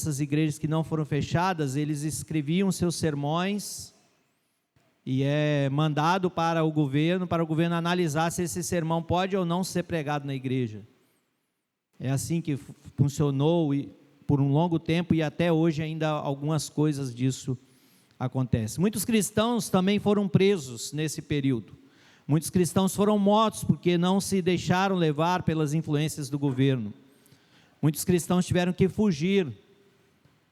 dessas igrejas que não foram fechadas, eles escreviam seus sermões e é mandado para o governo analisar se esse sermão pode ou não ser pregado na igreja. É assim que funcionou por um longo tempo, e até hoje ainda algumas coisas disso acontecem. Muitos cristãos também foram presos nesse período. Muitos cristãos foram mortos porque não se deixaram levar pelas influências do governo. Muitos cristãos tiveram que fugir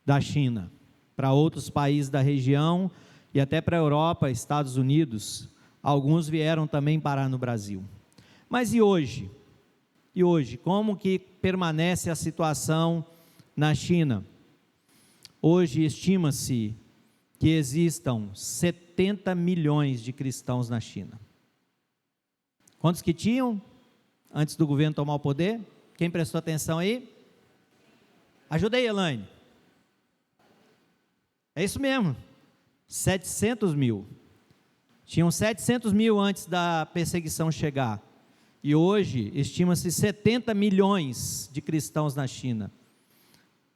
da China para outros países da região e até para a Europa, Estados Unidos. Alguns vieram também parar no Brasil. Mas e hoje? E hoje, como que permanece a situação na China? Hoje estima-se que existam 70 milhões de cristãos na China. Quantos que tinham antes do governo tomar o poder? Quem prestou atenção aí? Ajuda aí, Elaine. É isso mesmo, 700 mil. Tinham 700 mil antes da perseguição chegar. E hoje estima-se 70 milhões de cristãos na China.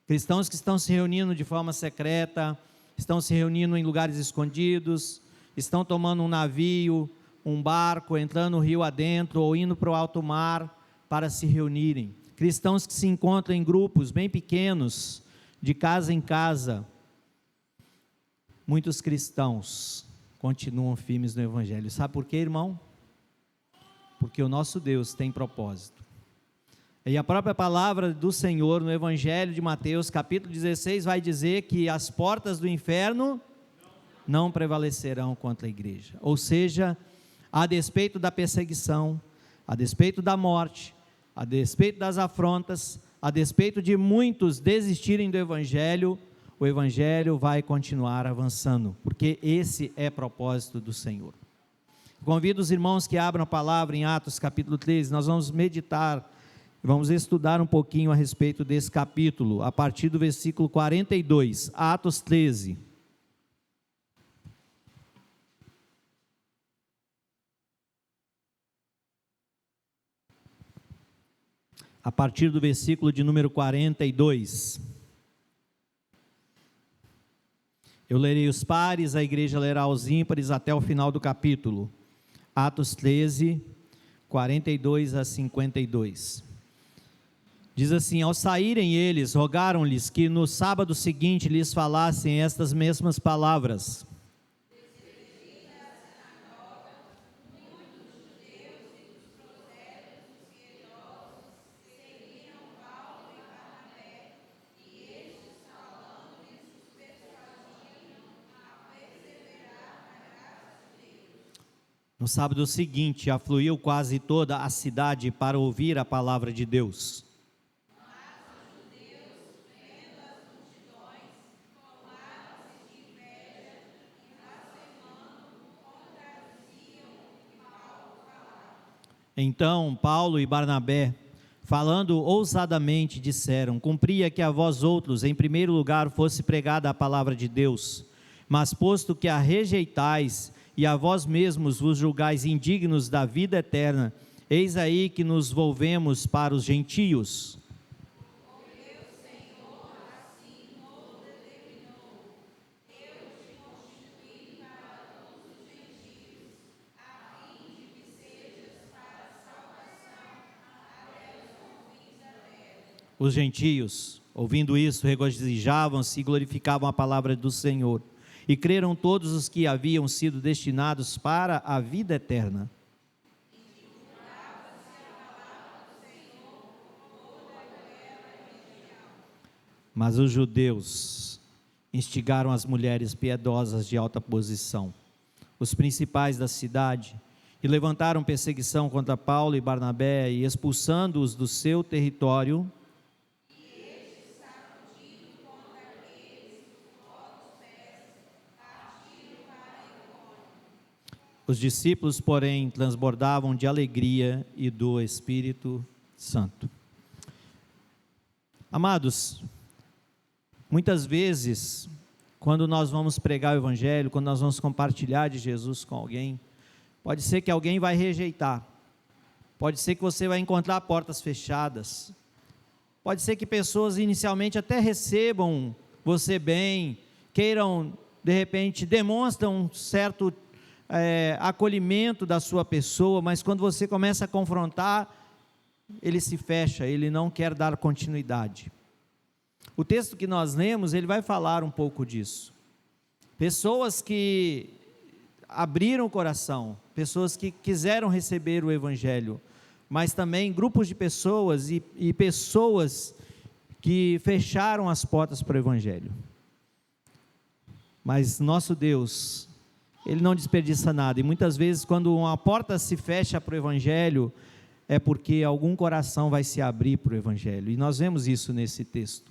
Cristãos que estão se reunindo de forma secreta, estão se reunindo em lugares escondidos, estão tomando um navio, um barco, entrando no rio adentro ou indo para o alto mar para se reunirem. Cristãos que se encontram em grupos bem pequenos, de casa em casa. Muitos cristãos continuam firmes no Evangelho. Sabe por quê, irmão? Porque o nosso Deus tem propósito. E a própria palavra do Senhor no Evangelho de Mateus, capítulo 16, vai dizer que as portas do inferno não prevalecerão contra a igreja. Ou seja, a despeito da perseguição, a despeito da morte, a despeito das afrontas, a despeito de muitos desistirem do Evangelho, o Evangelho vai continuar avançando, porque esse é propósito do Senhor. Convido os irmãos que abram a palavra em Atos capítulo 13, nós vamos meditar, vamos estudar um pouquinho a respeito desse capítulo, a partir do versículo 42, Atos 13. A partir do versículo de número 42. Eu lerei os pares, a igreja lerá os ímpares até o final do capítulo. Atos 13, 42 a 52. Diz assim: ao saírem eles, rogaram-lhes que no sábado seguinte lhes falassem estas mesmas palavras. No sábado seguinte, afluiu quase toda a cidade para ouvir a palavra de Deus. Então Paulo e Barnabé, falando ousadamente, disseram: cumpria que a vós outros, em primeiro lugar, fosse pregada a palavra de Deus, mas posto que a rejeitais, e a vós mesmos vos julgais indignos da vida eterna, eis aí que nos volvemos para os gentios. Os gentios, ouvindo isso, regozijavam-se e glorificavam a palavra do Senhor. E creram todos os que haviam sido destinados para a vida eterna. Mas os judeus instigaram as mulheres piedosas de alta posição, os principais da cidade, e levantaram perseguição contra Paulo e Barnabé, e expulsando-os do seu território, os discípulos, porém, transbordavam de alegria e do Espírito Santo. Amados, muitas vezes, quando nós vamos pregar o Evangelho, quando nós vamos compartilhar de Jesus com alguém, pode ser que alguém vai rejeitar, pode ser que você vai encontrar portas fechadas, Pode ser que pessoas inicialmente até recebam você bem, queiram, de repente, demonstram um certo acolhimento da sua pessoa, mas quando você começa a confrontar, ele se fecha, ele não quer dar continuidade. O texto que nós lemos, ele vai falar um pouco disso. Pessoas que abriram o coração, pessoas que quiseram receber o Evangelho, mas também grupos de pessoas e pessoas que fecharam as portas para o Evangelho. Mas nosso Deus, Ele não desperdiça nada, e muitas vezes quando uma porta se fecha para o Evangelho, é porque algum coração vai se abrir para o Evangelho, e nós vemos isso nesse texto.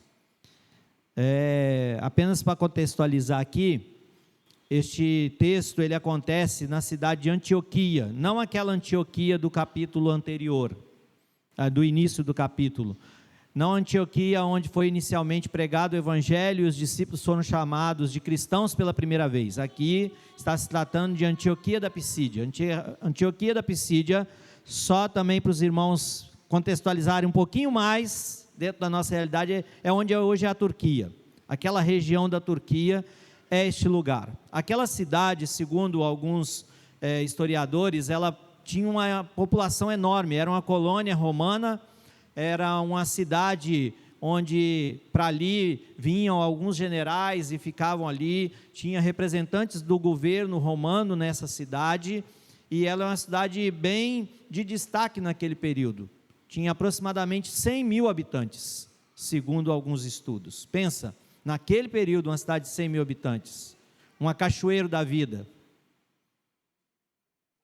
Apenas para contextualizar aqui, este texto ele acontece na cidade de Antioquia, não aquela Antioquia do capítulo anterior, do início do capítulo, não a Antioquia onde foi inicialmente pregado o Evangelho e os discípulos foram chamados de cristãos pela primeira vez. Aqui está se tratando de Antioquia da Pisídia. Antioquia da Pisídia, só também para os irmãos contextualizarem um pouquinho mais, dentro da nossa realidade, é onde hoje é a Turquia. Aquela região da Turquia é este lugar. Aquela cidade, segundo alguns historiadores, ela tinha uma população enorme, era uma colônia romana, era uma cidade onde para ali vinham alguns generais e ficavam ali, tinha representantes do governo romano nessa cidade, e ela é uma cidade bem de destaque naquele período. Tinha aproximadamente 100 mil habitantes, segundo alguns estudos. Pensa, naquele período, uma cidade de 100 mil habitantes, uma Cachoeiro da Vida,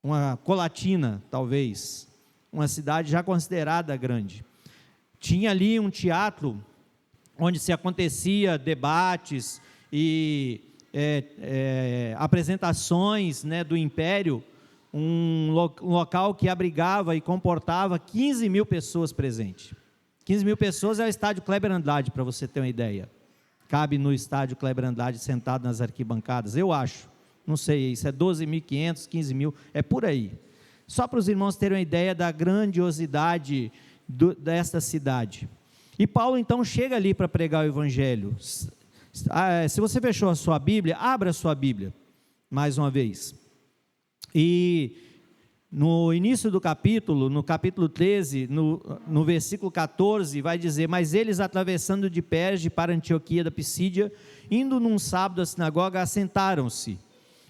uma Colatina, talvez, uma cidade já considerada grande. Tinha ali um teatro, onde se acontecia debates e apresentações, né, do Império, um local que abrigava e comportava 15 mil pessoas presentes. 15 mil pessoas é o estádio Kleber Andrade, para você ter uma ideia. Cabe no estádio Kleber Andrade sentado nas arquibancadas, eu acho, não sei, isso é 12.500, 15 mil, é por aí. Só para os irmãos terem uma ideia da grandiosidade desta cidade. E Paulo então chega ali para pregar o Evangelho. Se você fechou a sua Bíblia, abra a sua Bíblia, mais uma vez. E no início do capítulo, no capítulo 13, no versículo 14, vai dizer: mas eles, atravessando de Perge para Antioquia da Pisídia, indo num sábado à sinagoga, assentaram-se.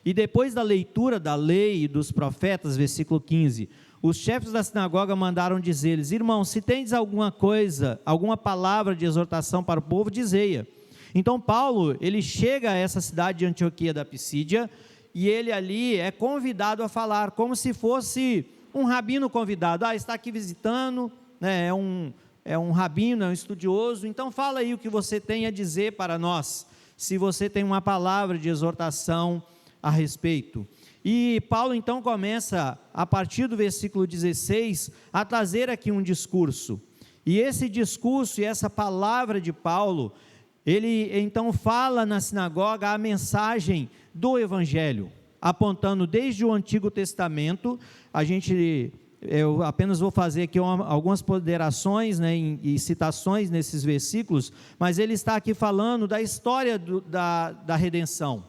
E depois da leitura da lei e dos profetas, versículo 15, os chefes da sinagoga mandaram dizer-lhes: irmãos, se tendes alguma coisa, alguma palavra de exortação para o povo, dizei-a. Então Paulo, ele chega a essa cidade de Antioquia da Pisídia, e ele ali é convidado a falar, como se fosse um rabino convidado. Está aqui visitando, né, é um rabino, é um estudioso, então fala aí o que você tem a dizer para nós, se você tem uma palavra de exortação a respeito. E Paulo então começa, a partir do versículo 16, a trazer aqui um discurso, e esse discurso e essa palavra de Paulo, ele então fala na sinagoga a mensagem do Evangelho, apontando desde o Antigo Testamento. Eu apenas vou fazer aqui algumas ponderações, né, e citações nesses versículos, mas ele está aqui falando da história da redenção.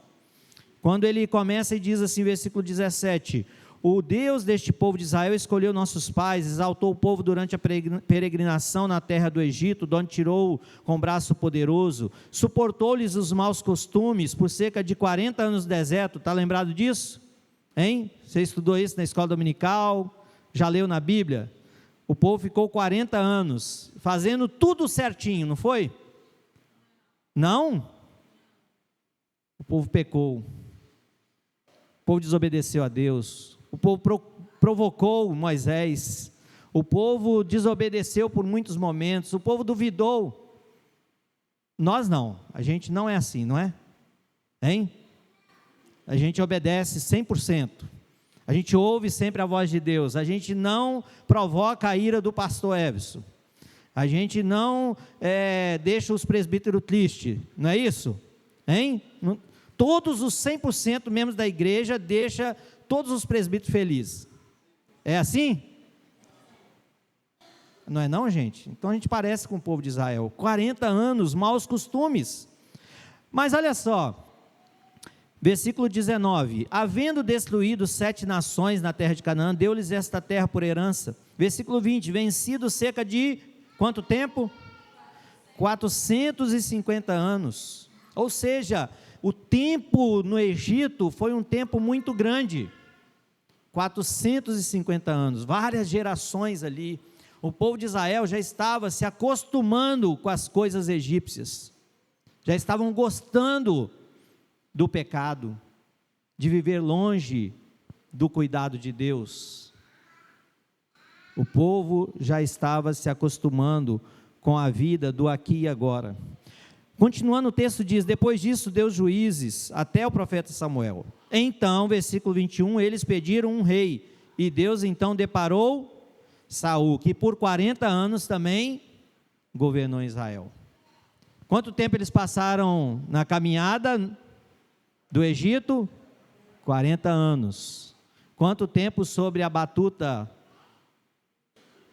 Quando ele começa e diz assim, versículo 17: o Deus deste povo de Israel escolheu nossos pais, exaltou o povo durante a peregrinação na terra do Egito, de onde tirou com braço poderoso, suportou-lhes os maus costumes por cerca de 40 anos no deserto. Está lembrado disso? Hein? Você estudou isso na escola dominical? Já leu na Bíblia? O povo ficou 40 anos, fazendo tudo certinho, não foi? Não? O povo pecou, o povo desobedeceu a Deus, o povo provocou Moisés, o povo desobedeceu por muitos momentos, o povo duvidou. Nós não, a gente não é assim, não é? Hein? A gente obedece 100%, a gente ouve sempre a voz de Deus, a gente não provoca a ira do pastor Everson, a gente não deixa os presbíteros tristes, não é isso? Hein? Todos os 100% membros da igreja deixa todos os presbíteros felizes. É assim? Não é não, gente? Então a gente parece com o povo de Israel. 40 anos, maus costumes. Mas olha só, versículo 19: havendo destruído 7 nações na terra de Canaã, deu-lhes esta terra por herança. Versículo 20: vencido cerca de quanto tempo? 450 anos. Ou seja, o tempo no Egito foi um tempo muito grande. 450 anos, várias gerações ali. O povo de Israel já estava se acostumando com as coisas egípcias, já estavam gostando do pecado, de viver longe do cuidado de Deus. O povo já estava se acostumando com a vida do aqui e agora. Continuando o texto diz: depois disso deu juízes até o profeta Samuel. Então, versículo 21, eles pediram um rei, e Deus então deparou Saul, que por 40 anos também governou Israel. Quanto tempo eles passaram na caminhada do Egito? 40 anos. Quanto tempo sobre a batuta,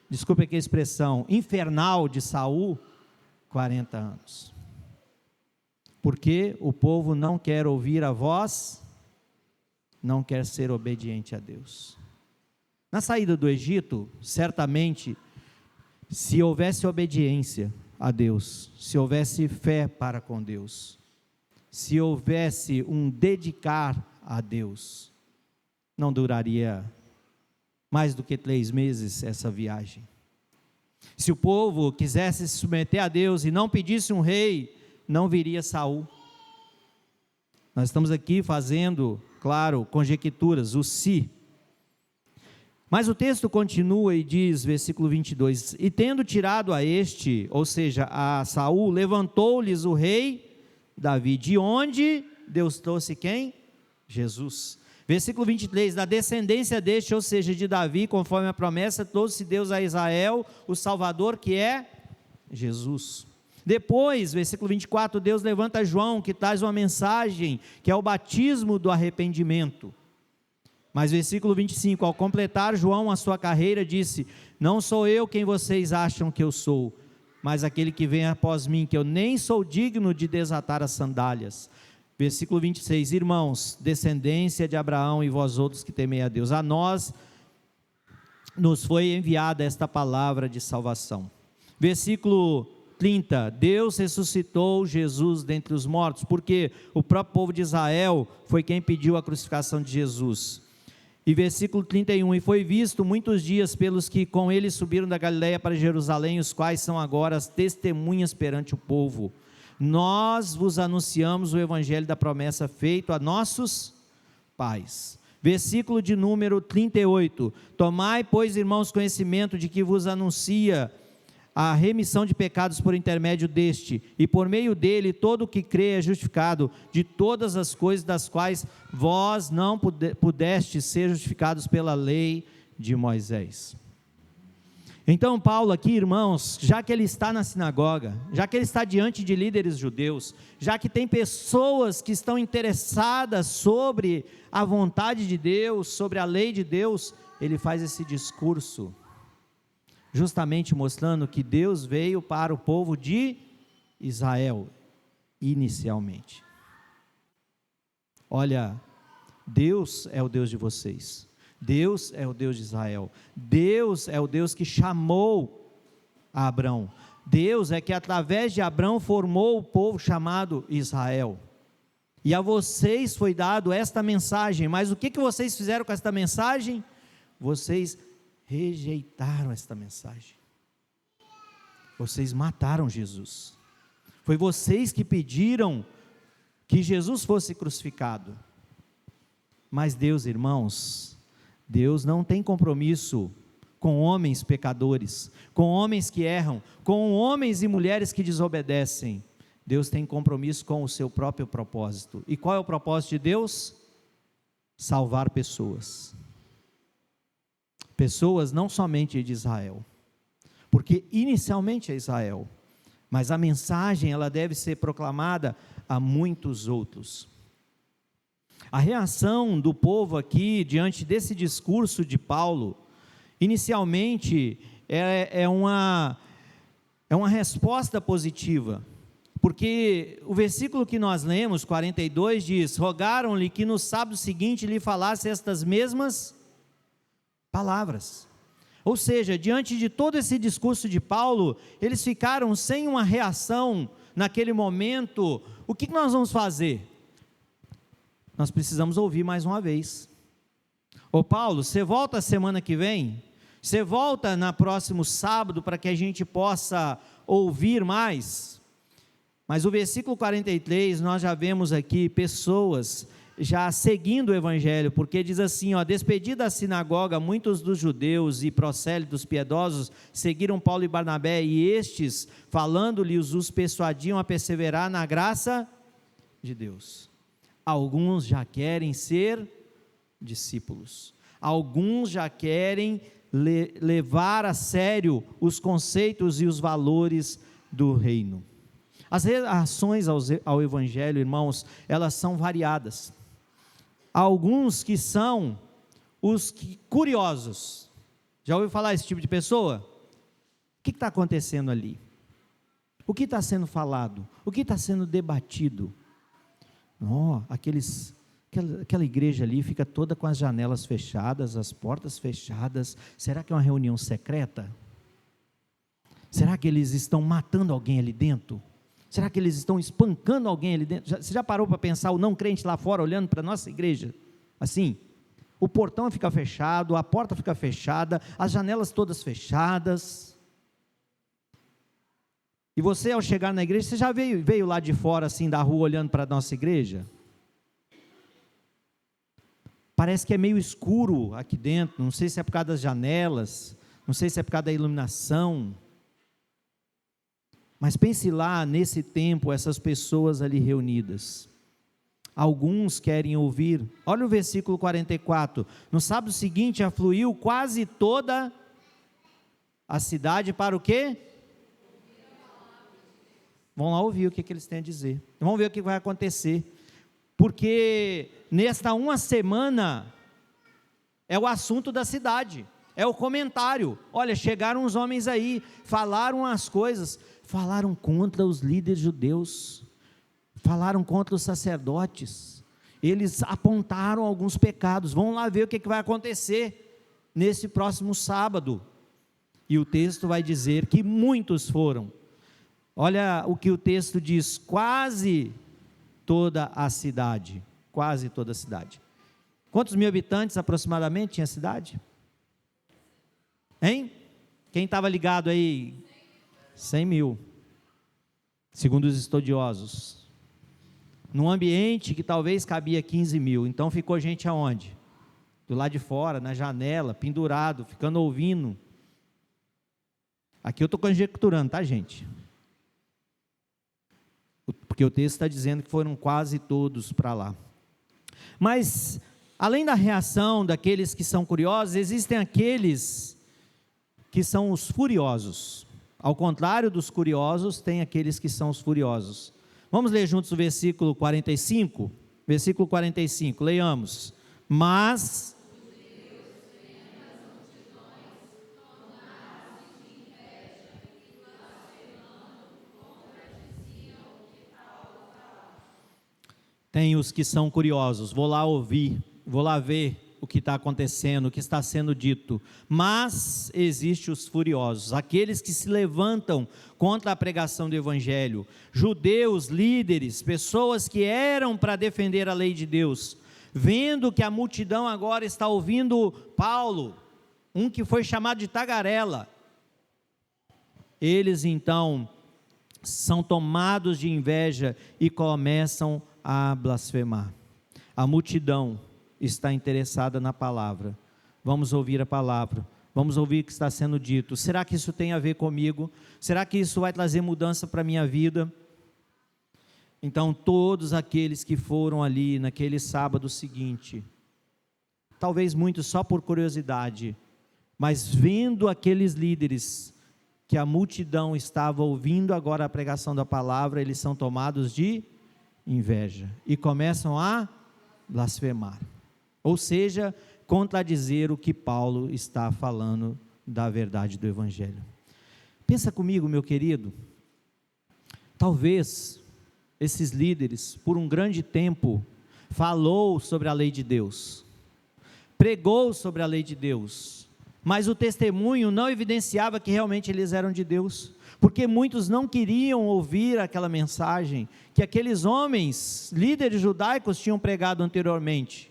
desculpe aqui a expressão, infernal de Saul? 40 anos. Porque o povo não quer ouvir a voz, não quer ser obediente a Deus. Na saída do Egito, certamente, se houvesse obediência a Deus, se houvesse fé para com Deus, se houvesse um dedicar a Deus, não duraria mais do que 3 meses essa viagem. Se o povo quisesse se submeter a Deus e não pedisse um rei, não viria Saul. Nós estamos aqui fazendo, claro, conjecturas, o se. Mas o texto continua e diz, versículo 22, e tendo tirado a este, ou seja, a Saul, levantou-lhes o rei Davi, de onde Deus trouxe quem? Jesus. Versículo 23, da descendência deste, ou seja, de Davi, conforme a promessa, trouxe Deus a Israel, o Salvador, que é Jesus. Depois, versículo 24, Deus levanta João, que traz uma mensagem, que é o batismo do arrependimento. Mas versículo 25, ao completar João a sua carreira, disse: não sou eu quem vocês acham que eu sou, mas aquele que vem após mim, que eu nem sou digno de desatar as sandálias. Versículo 26, irmãos, descendência de Abraão e vós outros que temei a Deus, a nós nos foi enviada esta palavra de salvação. Versículo 30, Deus ressuscitou Jesus dentre os mortos, porque o próprio povo de Israel foi quem pediu a crucificação de Jesus. E versículo 31, e foi visto muitos dias pelos que com ele subiram da Galiléia para Jerusalém, os quais são agora as testemunhas perante o povo. Nós vos anunciamos o evangelho da promessa feito a nossos pais. Versículo de número 38, tomai, pois, irmãos, conhecimento de que vos anuncia a remissão de pecados por intermédio deste, e por meio dele todo o que crê é justificado de todas as coisas das quais vós não pudestes ser justificados pela lei de Moisés. Então Paulo aqui, irmãos, já que ele está na sinagoga, já que ele está diante de líderes judeus, já que tem pessoas que estão interessadas sobre a vontade de Deus, sobre a lei de Deus, ele faz esse discurso, justamente mostrando que Deus veio para o povo de Israel, inicialmente. Olha, Deus é o Deus de vocês, Deus é o Deus de Israel, Deus é o Deus que chamou a Abrão, Deus é que através de Abrão formou o povo chamado Israel, e a vocês foi dado esta mensagem, mas o que vocês fizeram com esta mensagem? Vocês rejeitaram esta mensagem, vocês mataram Jesus, foi vocês que pediram que Jesus fosse crucificado. Mas Deus, irmãos, Deus não tem compromisso com homens pecadores, com homens que erram, com homens e mulheres que desobedecem. Deus tem compromisso com o seu próprio propósito. E qual é o propósito de Deus? Salvar pessoas. Pessoas não somente de Israel, porque inicialmente é Israel, mas a mensagem ela deve ser proclamada a muitos outros. A reação do povo aqui, diante desse discurso de Paulo, inicialmente é uma resposta positiva, porque o versículo que nós lemos, 42, diz: rogaram-lhe que no sábado seguinte lhe falasse estas mesmas palavras. Ou seja, diante de todo esse discurso de Paulo, eles ficaram sem uma reação naquele momento. O que nós vamos fazer? Nós precisamos ouvir mais uma vez. Ô Paulo, você volta a semana que vem? Você volta no próximo sábado para que a gente possa ouvir mais? Mas o versículo 43, nós já vemos aqui pessoas já seguindo o evangelho, porque diz assim, despedida a sinagoga, muitos dos judeus e prosélitos piedosos seguiram Paulo e Barnabé, e estes, falando-lhes, os persuadiam a perseverar na graça de Deus. Alguns já querem ser discípulos, alguns já querem levar a sério os conceitos e os valores do reino. As reações ao evangelho, irmãos, elas são variadas. Há alguns que são os curiosos. Já ouviu falar esse tipo de pessoa? O que está acontecendo ali? O que está sendo falado? O que está sendo debatido? Aquela igreja ali fica toda com as janelas fechadas, as portas fechadas. Será que é uma reunião secreta? Será que eles estão matando alguém ali dentro? Será que eles estão espancando alguém ali dentro? Você já parou para pensar o não crente lá fora olhando para a nossa igreja? Assim, o portão fica fechado, a porta fica fechada, as janelas todas fechadas. E você, ao chegar na igreja, você já veio lá de fora assim da rua olhando para a nossa igreja? Parece que é meio escuro aqui dentro, não sei se é por causa das janelas, não sei se é por causa da iluminação. Mas pense lá, nesse tempo, essas pessoas ali reunidas. Alguns querem ouvir. Olha o versículo 44. No sábado seguinte, afluiu quase toda a cidade para o quê? Vão lá ouvir o que eles têm a dizer. Vamos ver o que vai acontecer. Porque nesta uma semana, é o assunto da cidade. É o comentário. Olha, chegaram uns homens aí, falaram as coisas. Falaram contra os líderes judeus, falaram contra os sacerdotes, eles apontaram alguns pecados. Vamos lá ver o que vai acontecer nesse próximo sábado. E o texto vai dizer que muitos foram. Olha o que o texto diz: quase toda a cidade. Quase toda a cidade. Quantos mil habitantes aproximadamente tinha a cidade? Hein? Quem estava ligado aí? 100 mil, segundo os estudiosos, num ambiente que talvez cabia 15 mil, então ficou gente aonde? Do lado de fora, na janela, pendurado, ficando ouvindo. Aqui eu estou conjecturando, tá, gente? Porque o texto está dizendo que foram quase todos para lá. Mas, além da reação daqueles que são curiosos, existem aqueles que são os furiosos. Ao contrário dos curiosos, tem aqueles que são os furiosos. Vamos ler juntos o versículo 45? Versículo 45, leiamos. Mas tem os que são curiosos. Vou lá ouvir, vou lá ver o que está acontecendo, o que está sendo dito. Mas existem os furiosos, aqueles que se levantam contra a pregação do evangelho, judeus, líderes, pessoas que eram para defender a lei de Deus, vendo que a multidão agora está ouvindo Paulo, um que foi chamado de tagarela, eles então são tomados de inveja e começam a blasfemar. A multidão está interessada na palavra. Vamos ouvir a palavra, vamos ouvir o que está sendo dito. Será que isso tem a ver comigo? Será que isso vai trazer mudança para a minha vida? Então todos aqueles que foram ali naquele sábado seguinte, talvez muitos só por curiosidade, mas vendo aqueles líderes, que a multidão estava ouvindo agora a pregação da palavra, eles são tomados de inveja, e começam a blasfemar. Ou seja, contradizer o que Paulo está falando da verdade do Evangelho. Pensa comigo, meu querido, talvez esses líderes, por um grande tempo, falou sobre a lei de Deus, pregou sobre a lei de Deus, mas o testemunho não evidenciava que realmente eles eram de Deus, porque muitos não queriam ouvir aquela mensagem que aqueles homens, líderes judaicos, tinham pregado anteriormente.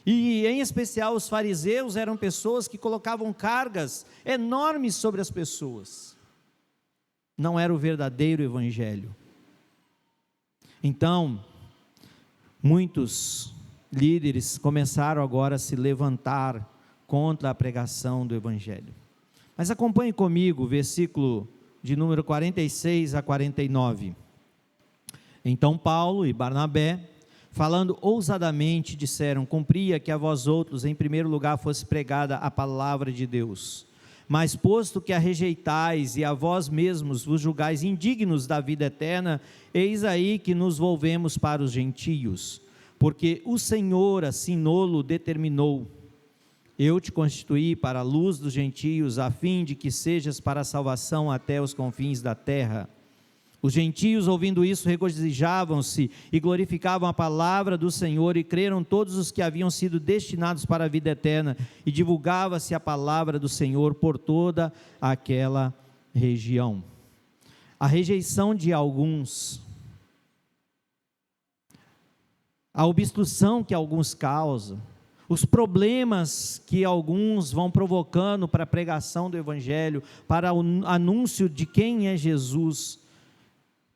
E em especial os fariseus eram pessoas que colocavam cargas enormes sobre as pessoas. Não era o verdadeiro evangelho. Então, muitos líderes começaram agora a se levantar contra a pregação do evangelho. Mas acompanhe comigo o versículo de número 46 a 49. Então Paulo e Barnabé, falando ousadamente, disseram: cumpria que a vós outros, em primeiro lugar, fosse pregada a palavra de Deus. Mas posto que a rejeitais e a vós mesmos vos julgais indignos da vida eterna, eis aí que nos volvemos para os gentios, porque o Senhor assim nolo determinou. Eu te constituí para a luz dos gentios, a fim de que sejas para a salvação até os confins da terra. Os gentios, ouvindo isso, regozijavam-se e glorificavam a palavra do Senhor, e creram todos os que haviam sido destinados para a vida eterna, e divulgava-se a palavra do Senhor por toda aquela região. A rejeição de alguns, a obstrução que alguns causam, os problemas que alguns vão provocando para a pregação do Evangelho, para o anúncio de quem é Jesus,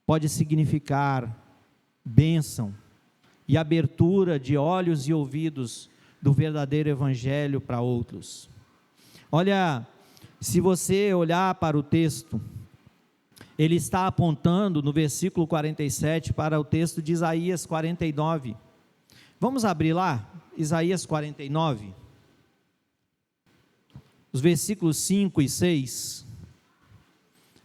pode significar bênção e abertura de olhos e ouvidos do verdadeiro Evangelho para outros. Olha, se você olhar para o texto, ele está apontando no versículo 47 para o texto de Isaías 49. Vamos abrir lá, Isaías 49, os versículos 5 e 6.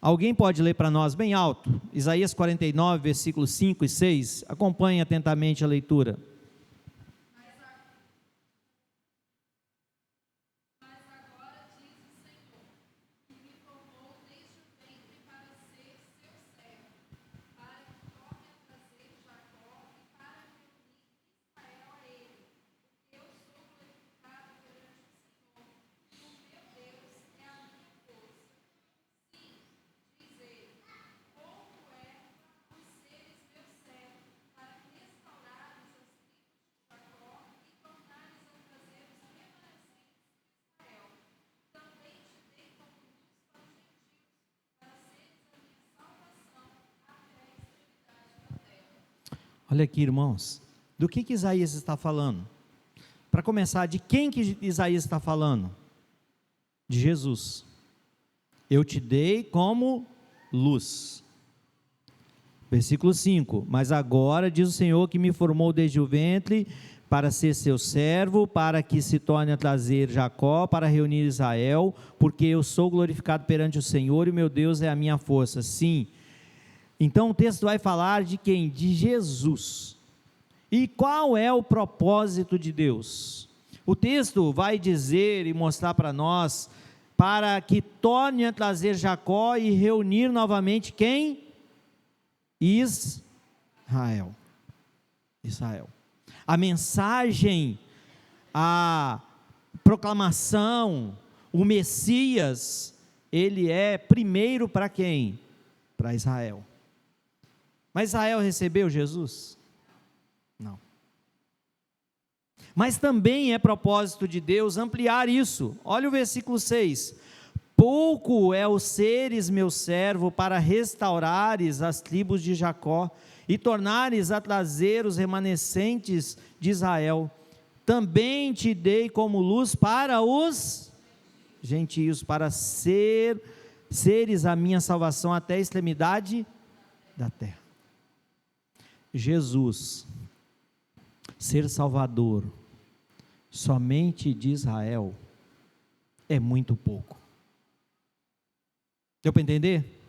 Alguém pode ler para nós bem alto? Isaías 49, versículos 5 e 6. Acompanhe atentamente a leitura. Olha aqui, irmãos, do que Isaías está falando? Para começar, de quem que Isaías está falando? De Jesus. Eu te dei como luz. Versículo 5, mas agora diz o Senhor que me formou desde o ventre para ser seu servo, para que se torne a trazer Jacó, para reunir Israel, porque eu sou glorificado perante o Senhor e meu Deus é a minha força. Sim. Então o texto vai falar de quem? De Jesus. E qual é o propósito de Deus? O texto vai dizer e mostrar para nós, para que torne a trazer Jacó e reunir novamente quem? Israel. Israel. A mensagem, a proclamação, o Messias, ele é primeiro para quem? Para Israel. Mas Israel recebeu Jesus? Não. Mas também é propósito de Deus ampliar isso. Olha o versículo 6. Pouco é o seres meu servo para restaurares as tribos de Jacó e tornares a trazer os remanescentes de Israel. Também te dei como luz para os gentios, para seres a minha salvação até a extremidade da terra. Jesus, ser Salvador somente de Israel, é muito pouco. Deu para entender?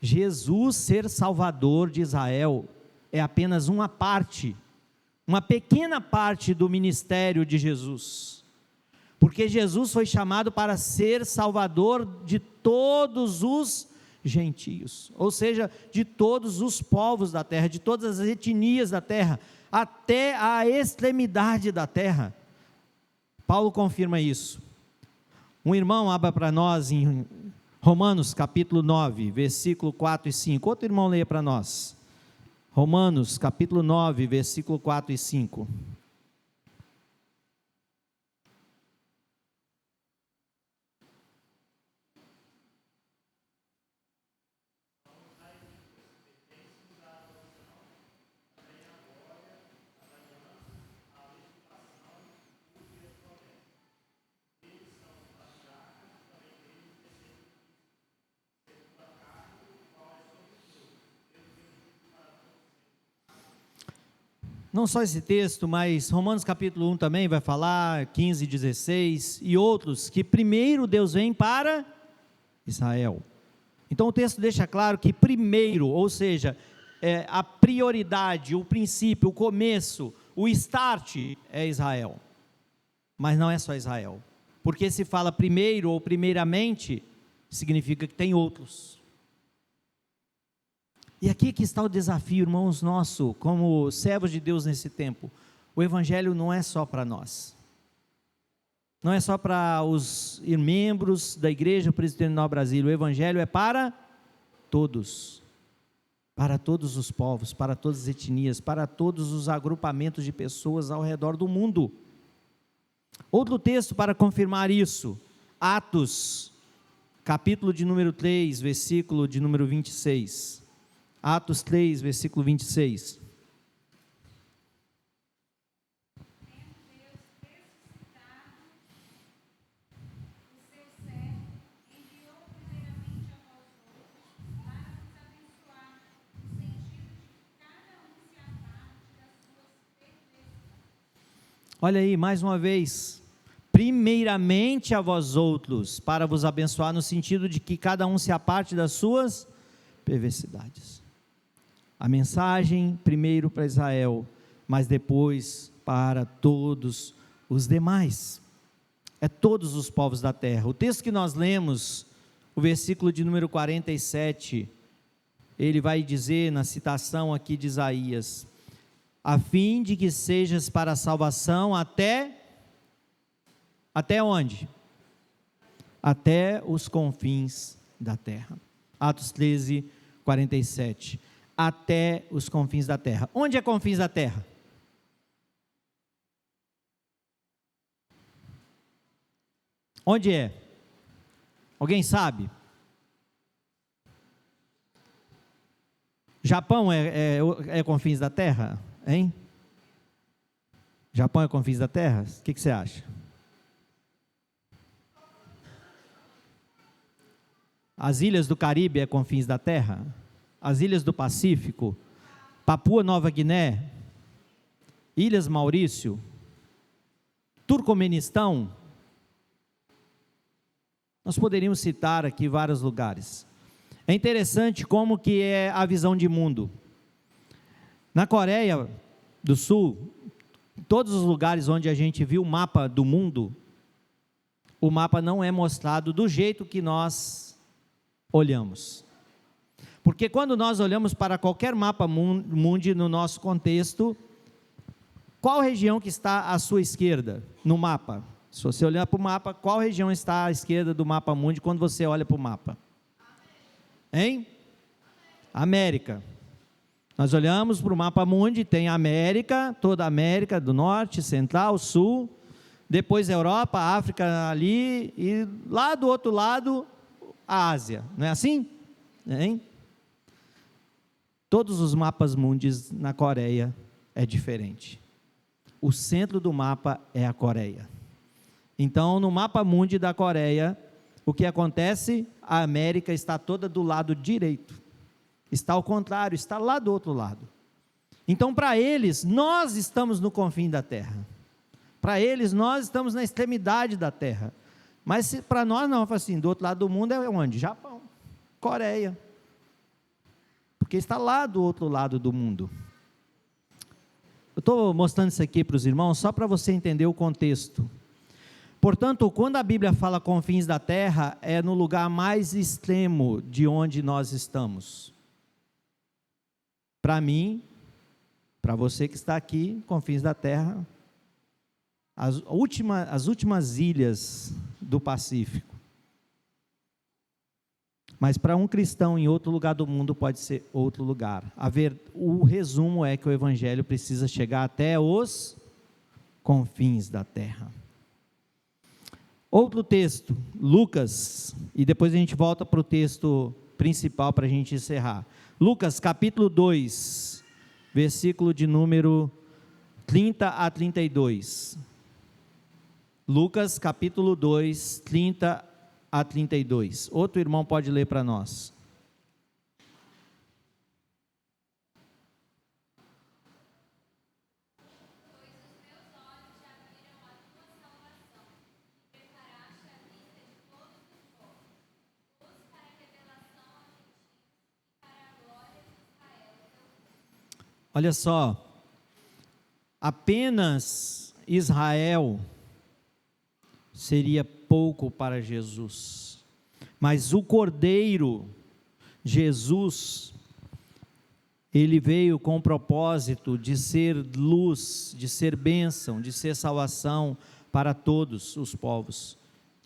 Jesus ser Salvador de Israel é apenas uma parte, uma pequena parte do ministério de Jesus. Porque Jesus foi chamado para ser salvador de todos os gentios, ou seja, de todos os povos da terra, de todas as etnias da terra, até a extremidade da terra. Paulo confirma isso. Um irmão abra para nós em Romanos capítulo 9, versículo 4 e 5. Outro irmão leia para nós. Romanos capítulo 9, versículo 4 e 5. Não só esse texto, mas Romanos capítulo 1 também vai falar, 15, 16 e outros, que primeiro Deus vem para Israel. Então o texto deixa claro que primeiro, ou seja, a prioridade, o princípio, o começo, o start é Israel. Mas não é só Israel. Porque se fala primeiro ou primeiramente, significa que tem outros. E aqui que está o desafio, irmãos, nosso, como servos de Deus nesse tempo. O Evangelho não é só para nós. Não é só para os membros da Igreja Presbiteriana Brasília. O Evangelho é para todos. Para todos os povos, para todas as etnias, para todos os agrupamentos de pessoas ao redor do mundo. Outro texto para confirmar isso. Atos, capítulo de número 3, versículo de número 26. Atos 3, versículo 26. Olha aí, mais uma vez, primeiramente a vós outros, para vos abençoar, no sentido de que cada um se aparte das suas perversidades. A mensagem primeiro para Israel, mas depois para todos os demais. É todos os povos da terra. O texto que nós lemos, o versículo de número 47, ele vai dizer na citação aqui de Isaías: a fim de que sejas para a salvação até onde? Até os confins da terra. Atos 13, 47. Até os confins da terra. Onde é confins da terra? Onde é? Alguém sabe? Japão é confins da terra? Hein? Japão é confins da terra? O que você acha? As ilhas do Caribe é confins da terra? As ilhas do Pacífico? Papua Nova Guiné? Ilhas Maurício? Turcomenistão? Nós poderíamos citar aqui vários lugares. É interessante como que é a visão de mundo. Na Coreia do Sul, todos os lugares onde a gente viu o mapa do mundo, o mapa não é mostrado do jeito que nós olhamos. Porque quando nós olhamos para qualquer mapa mundi no nosso contexto, qual região que está à sua esquerda no mapa? Se você olhar para o mapa, qual região está à esquerda do mapa mundi quando você olha para o mapa? Hein? América. Nós olhamos para o mapa mundi, tem a América, toda a América do Norte, Central, Sul, depois a Europa, a África ali, e lá do outro lado, a Ásia. Não é assim? Hein? Todos os mapas mundis na Coreia é diferente. O centro do mapa é a Coreia. Então, no mapa mundi da Coreia, o que acontece? A América está toda do lado direito. Está ao contrário, está lá do outro lado. Então, para eles, nós estamos no confim da terra. Para eles, nós estamos na extremidade da terra. Mas para nós não, assim, do outro lado do mundo é onde? Japão, Coreia. Porque está lá do outro lado do mundo. Eu estou mostrando isso aqui para os irmãos, só para você entender o contexto. Portanto, quando a Bíblia fala confins da terra, é no lugar mais extremo de onde nós estamos. Para mim, para você que está aqui, confins da terra, as últimas ilhas do Pacífico. Mas para um cristão em outro lugar do mundo pode ser outro lugar. O resumo é que o evangelho precisa chegar até os confins da terra. Outro texto, Lucas, e depois a gente volta para o texto principal para a gente encerrar. Lucas capítulo 2, versículo de número 30 a 32. Lucas capítulo 2, 30 a 32. Outro irmão pode ler para nós. Olha só, apenas Israel seria pouco para Jesus, mas o Cordeiro, Jesus, ele veio com o propósito de ser luz, de ser bênção, de ser salvação para todos os povos.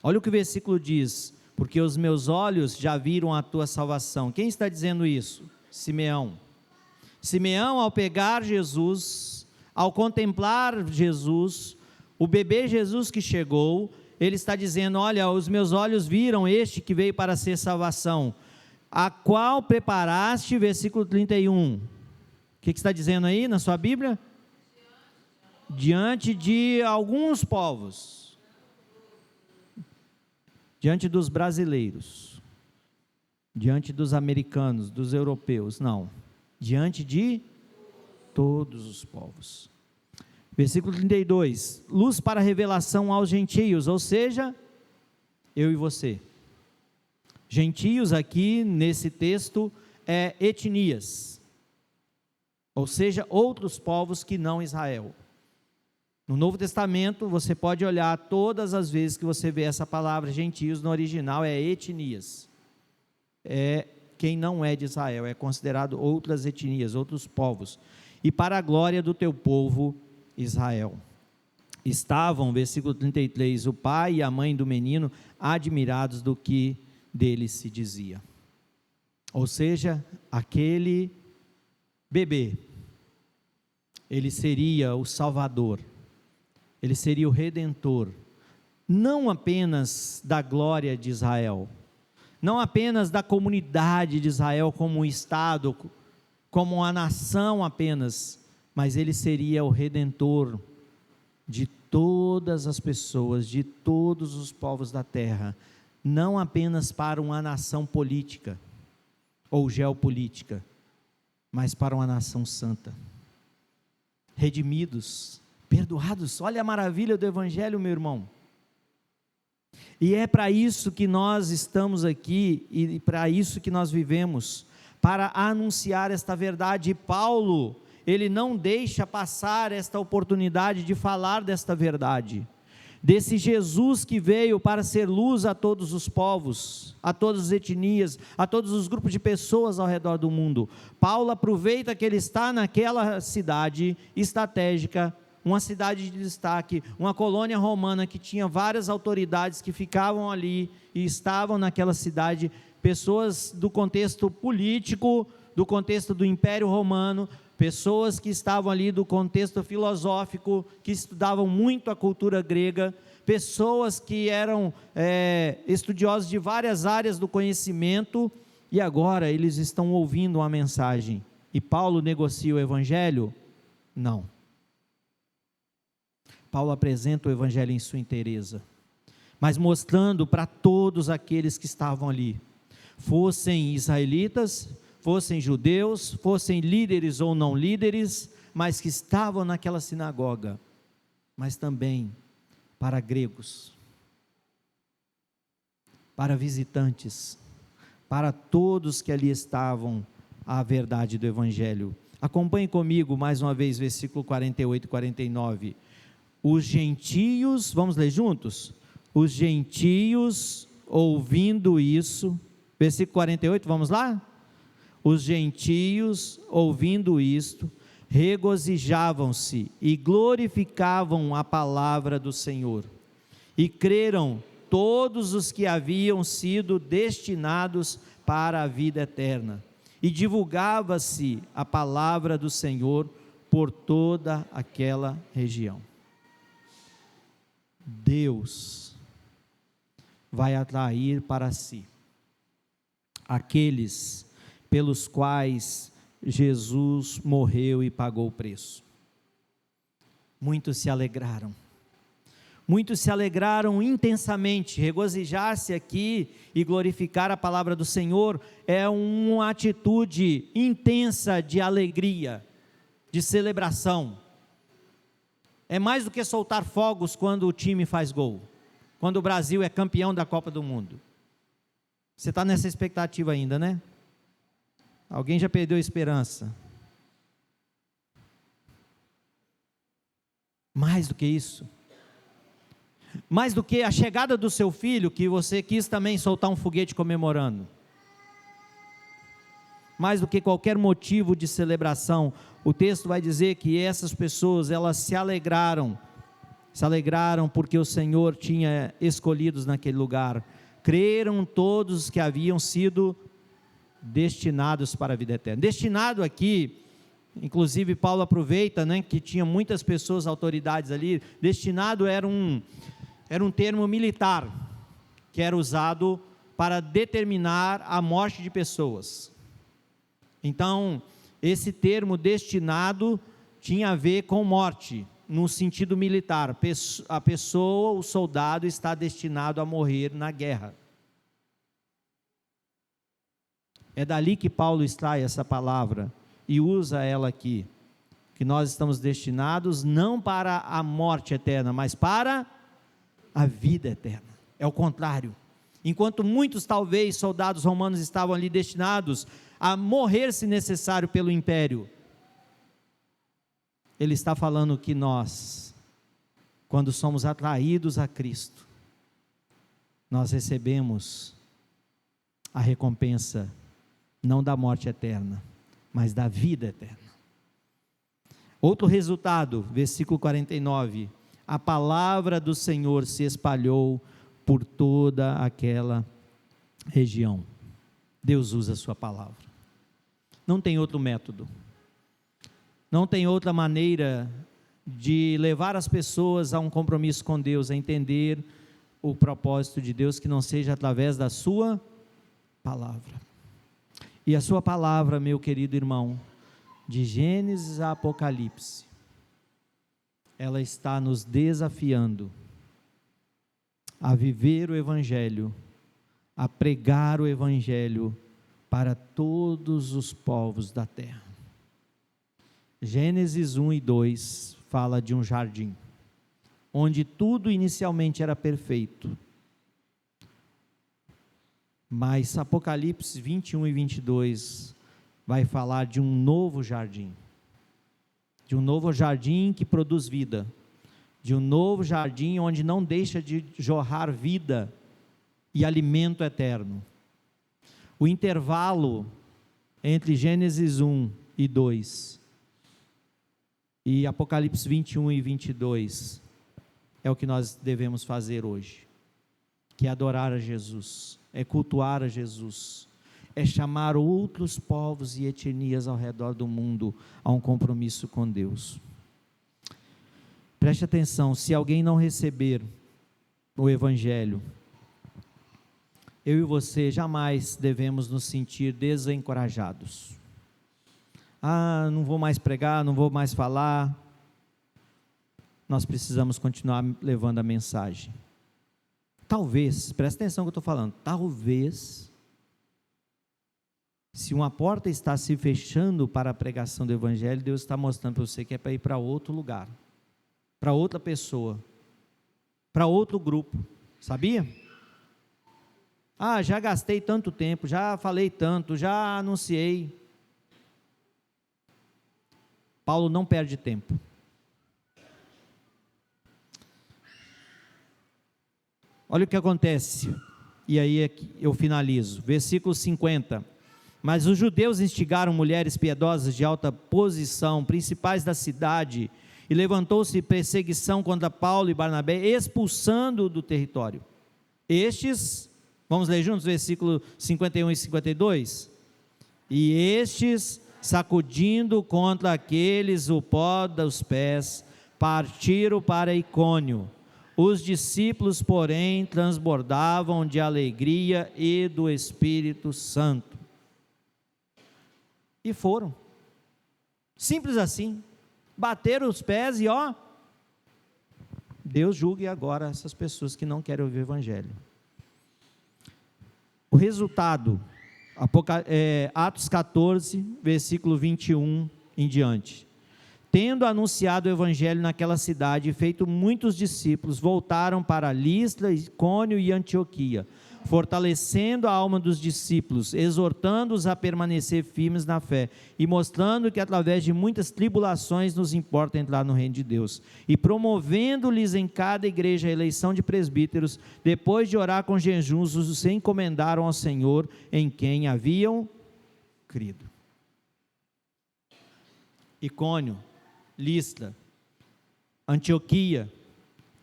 Olha o que o versículo diz: porque os meus olhos já viram a tua salvação. Quem está dizendo isso? Simeão. Simeão, ao pegar Jesus, ao contemplar Jesus, o bebê Jesus que chegou, ele está dizendo: olha, os meus olhos viram este que veio para ser salvação, a qual preparaste, versículo 31, o que está dizendo aí na sua Bíblia? Diante de alguns povos, diante dos brasileiros, diante dos americanos, dos europeus, não, diante de todos os povos. Versículo 32, luz para revelação aos gentios, ou seja, eu e você. Gentios aqui nesse texto é etnias, ou seja, outros povos que não Israel. No Novo Testamento você pode olhar todas as vezes que você vê essa palavra gentios, no original é etnias, é quem não é de Israel, é considerado outras etnias, outros povos, e para a glória do teu povo Israel. Estavam, versículo 33, o pai e a mãe do menino admirados do que dele se dizia. Ou seja, aquele bebê, ele seria o Salvador, ele seria o Redentor, não apenas da glória de Israel, não apenas da comunidade de Israel como um Estado, como uma nação apenas, mas ele seria o Redentor de todas as pessoas, de todos os povos da terra, não apenas para uma nação política ou geopolítica, mas para uma nação santa, redimidos, perdoados. Olha a maravilha do Evangelho, meu irmão. E é para isso que nós estamos aqui, e para isso que nós vivemos, para anunciar esta verdade. E Paulo, ele não deixa passar esta oportunidade de falar desta verdade, desse Jesus que veio para ser luz a todos os povos, a todas as etnias, a todos os grupos de pessoas ao redor do mundo. Paulo aproveita que ele está naquela cidade estratégica, uma cidade de destaque, uma colônia romana que tinha várias autoridades que ficavam ali e estavam naquela cidade, pessoas do contexto político, do contexto do Império Romano, pessoas que estavam ali do contexto filosófico, que estudavam muito a cultura grega, pessoas que eram estudiosos de várias áreas do conhecimento, e agora eles estão ouvindo uma mensagem. E Paulo negocia o Evangelho? Não. Paulo apresenta o Evangelho em sua inteireza, mas mostrando para todos aqueles que estavam ali, fossem israelitas, fossem judeus, fossem líderes ou não líderes, mas que estavam naquela sinagoga, mas também para gregos, para visitantes, para todos que ali estavam, a verdade do Evangelho. Acompanhe comigo mais uma vez, versículo 48 e 49. Os gentios, vamos ler juntos? Os gentios, ouvindo isso, versículo 48, vamos lá? Os gentios, ouvindo isto, regozijavam-se e glorificavam a palavra do Senhor. E creram todos os que haviam sido destinados para a vida eterna. E divulgava-se a palavra do Senhor por toda aquela região. Deus vai atrair para si aqueles pelos quais Jesus morreu e pagou o preço. Muitos se alegraram. Muitos se alegraram intensamente. Regozijar-se aqui e glorificar a palavra do Senhor é uma atitude intensa de alegria, de celebração. É mais do que soltar fogos quando o time faz gol, quando o Brasil é campeão da Copa do Mundo. Você está nessa expectativa ainda, né? Alguém já perdeu a esperança? Mais do que isso. Mais do que a chegada do seu filho, que você quis também soltar um foguete comemorando. Mais do que qualquer motivo de celebração, o texto vai dizer que essas pessoas, elas se alegraram porque o Senhor tinha escolhidos naquele lugar. Creram todos os que haviam sido destinados para a vida eterna. Destinado aqui, inclusive Paulo aproveita, né, que tinha muitas pessoas, autoridades ali. Destinado era um termo militar, que era usado para determinar a morte de pessoas. Então, esse termo destinado tinha a ver com morte, no sentido militar. A pessoa, o soldado, está destinado a morrer na guerra. É dali que Paulo extrai essa palavra e usa ela aqui, que nós estamos destinados não para a morte eterna, mas para a vida eterna. É o contrário. Enquanto muitos, talvez, soldados romanos estavam ali destinados a morrer se necessário pelo império, ele está falando que nós, quando somos atraídos a Cristo, nós recebemos a recompensa, não da morte eterna, mas da vida eterna. Outro resultado, versículo 49, a palavra do Senhor se espalhou por toda aquela região. Deus usa a sua palavra. Não tem outro método. Não tem outra maneira de levar as pessoas a um compromisso com Deus, a entender o propósito de Deus, que não seja através da sua palavra. E a sua palavra, meu querido irmão, de Gênesis a Apocalipse, ela está nos desafiando a viver o Evangelho, a pregar o Evangelho para todos os povos da terra. Gênesis 1 e 2 fala de um jardim, onde tudo inicialmente era perfeito, mas Apocalipse 21 e 22 vai falar de um novo jardim, que produz vida, de um novo jardim onde não deixa de jorrar vida e alimento eterno. O intervalo entre Gênesis 1 e 2 e Apocalipse 21 e 22 é o que nós devemos fazer hoje, que é adorar a Jesus, é cultuar a Jesus, é chamar outros povos e etnias ao redor do mundo a um compromisso com Deus. Preste atenção, se alguém não receber o Evangelho, eu e você jamais devemos nos sentir desencorajados. Não vou mais pregar, não vou mais falar. Nós precisamos continuar levando a mensagem. Talvez, presta atenção no que eu estou falando, talvez, se uma porta está se fechando para a pregação do Evangelho, Deus está mostrando para você que é para ir para outro lugar, para outra pessoa, para outro grupo, sabia? Já gastei tanto tempo, já falei tanto, já anunciei. Paulo não perde tempo. Olha o que acontece, e aí eu finalizo, versículo 50. Mas os judeus instigaram mulheres piedosas de alta posição, principais da cidade, e levantou-se perseguição contra Paulo e Barnabé, expulsando-o do território. Estes, vamos ler juntos, versículo 51 e 52? E estes, sacudindo contra aqueles o pó dos pés, partiram para Icônio. Os discípulos, porém, transbordavam de alegria e do Espírito Santo. E foram. Simples assim. Bateram os pés e Deus julgue agora essas pessoas que não querem ouvir o Evangelho. O resultado, Atos 14, versículo 21 em diante. Tendo anunciado o Evangelho naquela cidade e feito muitos discípulos, voltaram para Listra, Icônio e Antioquia, fortalecendo a alma dos discípulos, exortando-os a permanecer firmes na fé, e mostrando que através de muitas tribulações nos importa entrar no reino de Deus, e promovendo-lhes em cada igreja a eleição de presbíteros, depois de orar com jejuns, os se encomendaram ao Senhor, em quem haviam crido. Icônio, Listra, Antioquia,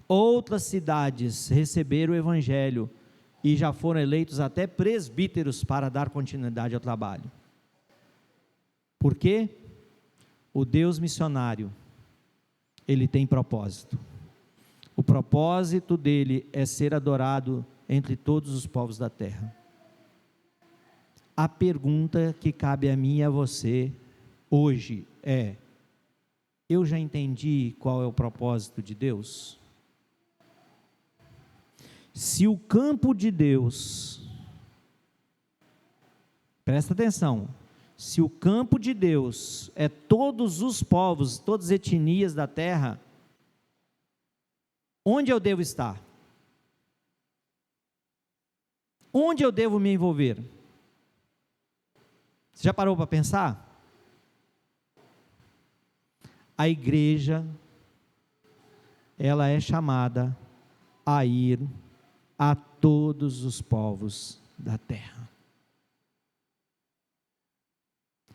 outras cidades receberam o Evangelho e já foram eleitos até presbíteros para dar continuidade ao trabalho. Por quê? O Deus missionário, ele tem propósito. O propósito dele é ser adorado entre todos os povos da terra. A pergunta que cabe a mim e a você hoje é: eu já entendi qual é o propósito de Deus? Se o campo de Deus, presta atenção, se o campo de Deus é todos os povos, todas as etnias da terra, onde eu devo estar? Onde eu devo me envolver? Você já parou para pensar? A igreja, ela é chamada a ir a todos os povos da terra.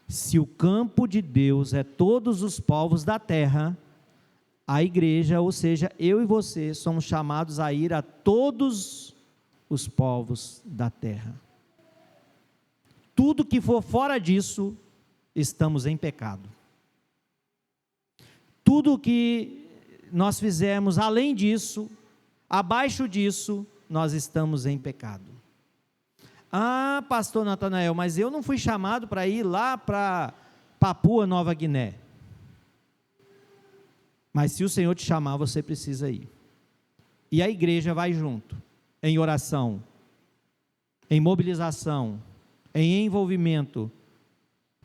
Se o campo de Deus é todos os povos da terra, a igreja, ou seja, eu e você, somos chamados a ir a todos os povos da terra. Tudo que for fora disso, estamos em pecado. Tudo que nós fizermos além disso, abaixo disso, nós estamos em pecado. Ah, pastor Natanael, mas eu não fui chamado para ir lá para Papua Nova Guiné. Mas se o Senhor te chamar, você precisa ir. E a igreja vai junto, em oração, em mobilização, em envolvimento,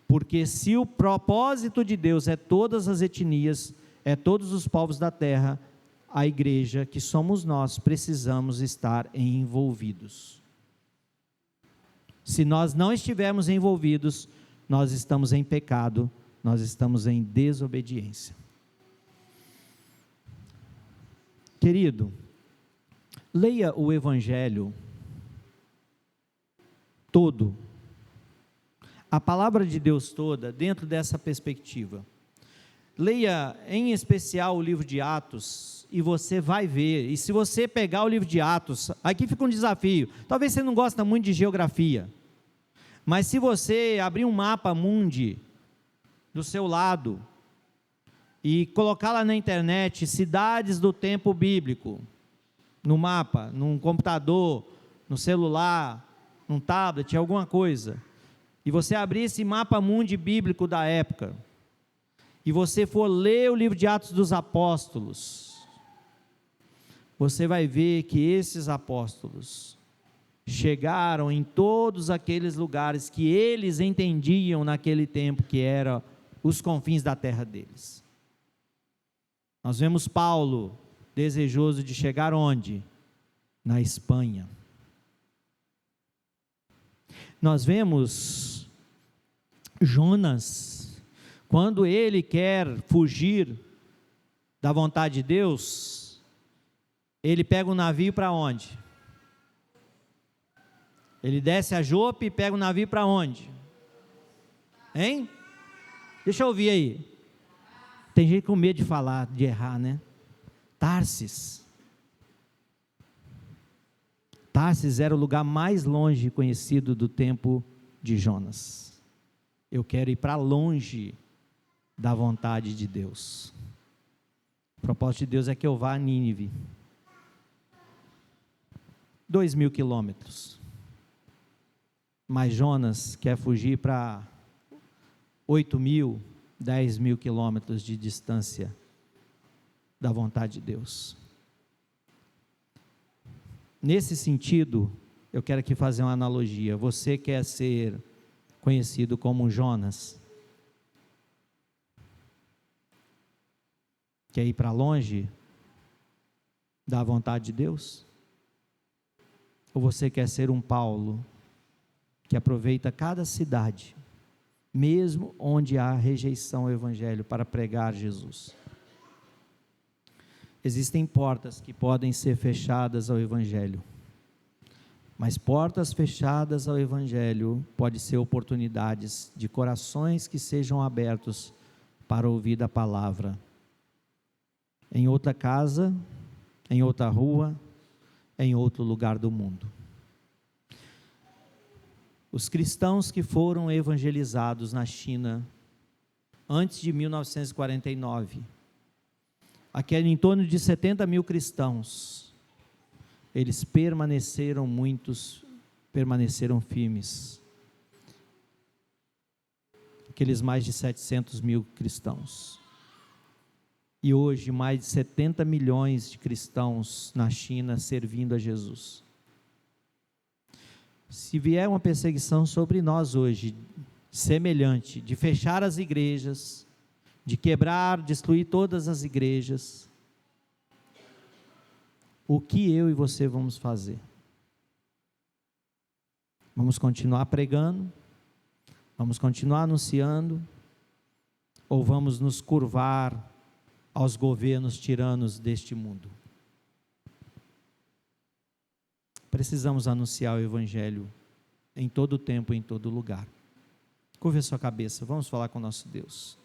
porque se o propósito de Deus é todas as etnias, é todos os povos da terra, a igreja, que somos nós, precisamos estar envolvidos. Se nós não estivermos envolvidos, nós estamos em pecado, nós estamos em desobediência. Querido, leia o Evangelho todo, a palavra de Deus toda, dentro dessa perspectiva. Leia em especial o livro de Atos, e você vai ver, e se você pegar o livro de Atos, aqui fica um desafio, talvez você não gosta muito de geografia, mas se você abrir um mapa mundi do seu lado, e colocar lá na internet, cidades do tempo bíblico, no mapa, num computador, no celular, num tablet, alguma coisa, e você abrir esse mapa mundi bíblico da época, e você for ler o livro de Atos dos Apóstolos, você vai ver que esses apóstolos chegaram em todos aqueles lugares que eles entendiam naquele tempo que eram os confins da terra deles. Nós vemos Paulo desejoso de chegar onde? Na Espanha. Nós vemos Jonas, quando ele quer fugir da vontade de Deus, ele pega um navio para onde? Ele desce a Jope e pega o navio para onde? Hein? Deixa eu ouvir aí. Tem gente com medo de falar, de errar, né? Tarsis. Tarsis era o lugar mais longe conhecido do tempo de Jonas. Eu quero ir para longe da vontade de Deus. O propósito de Deus é que eu vá a Nínive. 2.000 quilômetros. Mas Jonas quer fugir para 8.000, 10.000 quilômetros de distância da vontade de Deus. Nesse sentido, eu quero aqui fazer uma analogia. Você quer ser conhecido como Jonas? Quer ir para longe da vontade de Deus? Ou você quer ser um Paulo que aproveita cada cidade, mesmo onde há rejeição ao Evangelho, para pregar Jesus? Existem portas que podem ser fechadas ao Evangelho, mas portas fechadas ao Evangelho podem ser oportunidades de corações que sejam abertos para ouvir a palavra, em outra casa, em outra rua, em outro lugar do mundo. Os cristãos que foram evangelizados na China antes de 1949, aquele em torno de 70.000 cristãos, eles muitos permaneceram firmes. Aqueles mais de 700.000 cristãos. E hoje mais de 70 milhões de cristãos na China servindo a Jesus. Se vier uma perseguição sobre nós hoje, semelhante, de fechar as igrejas, de quebrar, destruir todas as igrejas, o que eu e você vamos fazer? Vamos continuar pregando? Vamos continuar anunciando? Ou vamos nos curvar aos governos tiranos deste mundo? Precisamos anunciar o Evangelho em todo tempo, em todo lugar. Curva a sua cabeça, vamos falar com o nosso Deus.